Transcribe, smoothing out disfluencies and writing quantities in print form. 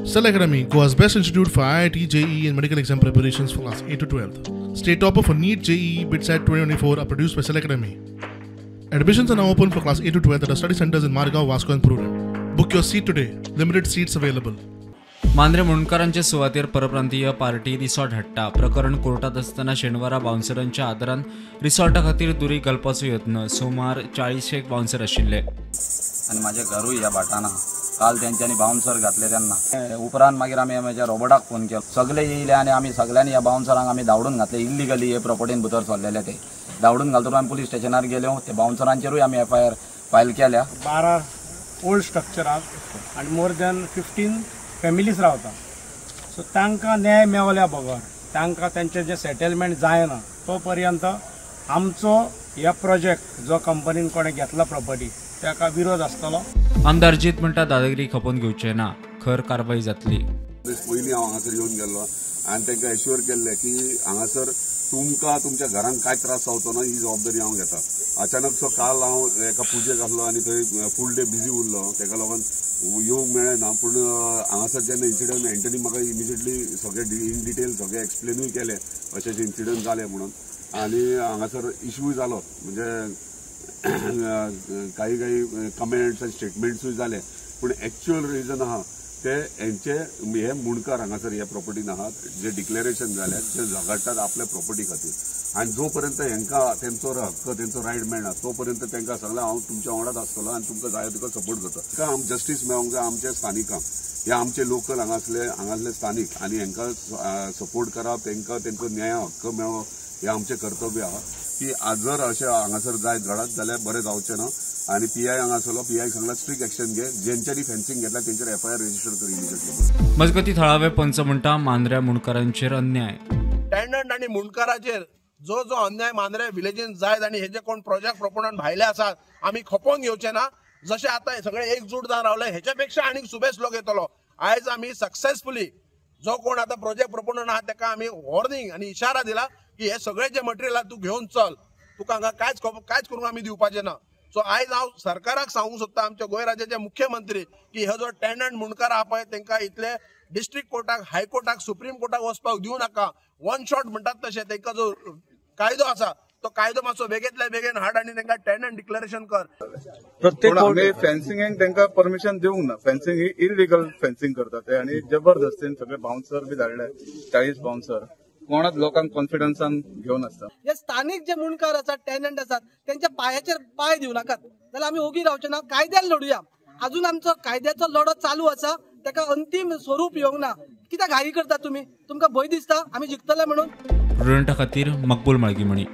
Cell Academy, Goa's best institute for IIT, JEE and medical exam preparations for class 8 to 12th. State topper for NEET, JEE, BITSAT 2024 are produced by Cell Academy. Admissions are now open for class 8 to 12th at our study centers in Margao, Vasco and Purun. Book your seat today. Limited seats available. Mandrem मुंडकरांच्या सुवातेर परप्रांतीय party resort हाडटा प्रकरण कोर्टात असताना शेनवारा बाउन्सरांच्या आदारान रिसॉर्टा खातीर दुरी घालपाचो यत्न सुमार 40 बाउन्सर आशिल्ले आणि माझे घरूय ह्या भाटाना काल त्यांच्यानी बाउन्सर घातले त्यांना उपरांत मागीर आमी माझ्या रोबोटाक फोन केलो सगळे येयले आणि आमी सगळ्यांनी ह्या बाउन्सरांक आमी धांवडून घातले इल्लिगली हे प्रॉपर्टीन भितर सरलेले ते धांवडून घालतलो आमी पुलीस स्टेशनार गेलो ते बाउन्सरांचेरूय आमी FIR फायल केल्या 12 ओल्ड स्ट्रक्चराक आणि मोर दॅन 15 फॅमिलीज रावता सो तांकां न्याय मेवल्या बगर तांकां तेंचें जें सेटलमेंट जायना तो पर्यंत आमचो ह्या प्रोजेक्ट जो कंपनीन कोणें घेतला प्रॉपर्टी ताका विरोध आसतलो। आमदार जीत म्हणटा दादागिरी खपोवन घेवचे ना खर कारवाई जातली। पयलीं हांव हांगासर येवन गेल्लो आनी तांकां एश्युअर केल्लें की हांगासर तुमकां तुमच्या घरांत कांय त्रास जावचो ना ही जबाबदारी हांव घेता। अचानक सो काल हांव एका पुजेक आसलो आनी थंय फूल डे बिजी उरलो ताका लागून येवंक मेळ्ळें ना पूण हांगासर जेन्ना इन्सिडंट एंटनी म्हाका इमिजिएटली सगळें इन डिटेल सगळें एक्सप्लेनूय केलें अशें इन्सिडंट जालें म्हणून आनी हांगासर इश्यूय जालो म्हणजे काही कमेंट्स आनी स्टेटमेंट्सूय जाले पूण एक्चुअल रिजन आहा ते हेंचे हे मुणकार हांगासर ह्या प्रॉपर्टीन आहात जे डिक्लेरेशन जाल्यात जे झगडटात आपल्या प्रॉपर्टी खातीर आनी जो पर्यंत हेंकां तेंचो हक्क तेंचो रायट मेळना तो पर्यंत तांकां सांगलां हांव तुमच्या वांगडाच आसतलो आनी तुमकां जाय तुका सपोर्ट करता ताका जस्टीस मेळोंक जाय आमच्या स्थानिकांक हे आमचे लोकल हांगासले स्थानीक आनी हेंकां सपोर्ट करप तेंकां तेंचो न्याय हक्क मेळो हे आमचें कर्तव्य आहा की जर अशें हांगासर जायत घडत जाल्यार बरें जावचें ना आणि PI हांगा आसलो PI सांगला स्ट्रिक्ट एक्शन घे जेंच्यांनी फेन्सिंग घेतला तेंचेर FIR रजिस्टर कर इमिजिएटली। मजगती थळावे पंच म्हणटा मांद्र्या मुंडकरांचेर अन्याय टॅनंट आणि मुंडकराचेर जो जो अन्याय मांद्रे विलेजीन जायत आणि हे जे कोण प्रोजेक्ट प्रोपोनंट भायले आसात आमी खपोवन घेवचे ना जशें आतां सगळे एकजूट जावन रावले हेच्या पेक्षा आनीक सुबेज लोक येतलो आयज आमी सक्सेसफुली जो कोण आता प्रोजेक्ट प्रोपोनंट आहा ताका आमी वॉर्निंग आणि इशारा दिला की हे सगळे जे मटेरियल तू घेवन चल तुका हांगा कांयच करूंक आमी दिवपाचे ना। सो आयज हांव सरकाराक सांगूंक सोदता आमच्या गोंय राज्याचे मुख्यमंत्री की हो जो टॅनंट मुंडकार आहा पळय तांकां इतले डिस्ट्रिक्ट कोर्टाक हायकोर्टाक सुप्रीम कोर्टाक वचपाक दिवं नाका वन शॉट म्हणटात तशें तांकां जो कायदो आसा तो कायदो मातसो बेगेंतल्या बेगीन हाड आनी तांकां टॅनंट डिक्लेरेशन कर। प्रत्येक फेन्सिंगेक तांकां परमिशन दिवंक ना फेन्सिंग ही इलिगल फेन्सिंग करतात ते आनी जबरदस्तीन सगळे बाउन्सर बी धाडले 40 बाउन्सर कोणाच लोकांक कॉन्फिडन्सान घेवन आसता। जे स्थानिक जे मुणकार आसात टॅनंट आसात त्यांच्या पायाचेर पाय दिवं नाकात जाल्यार आमी ओगी रावचे ना कायद्यान लढुया अजून आमचो कायद्याचो लढो चालू आसा ताका अंतिम स्वरूप येवंक ना कित्याक घाई करता तुमी तुमकां भंय दिसता आमी जिखतले म्हणून प्रुडंटा खातीर मकबूल माळगी मणी।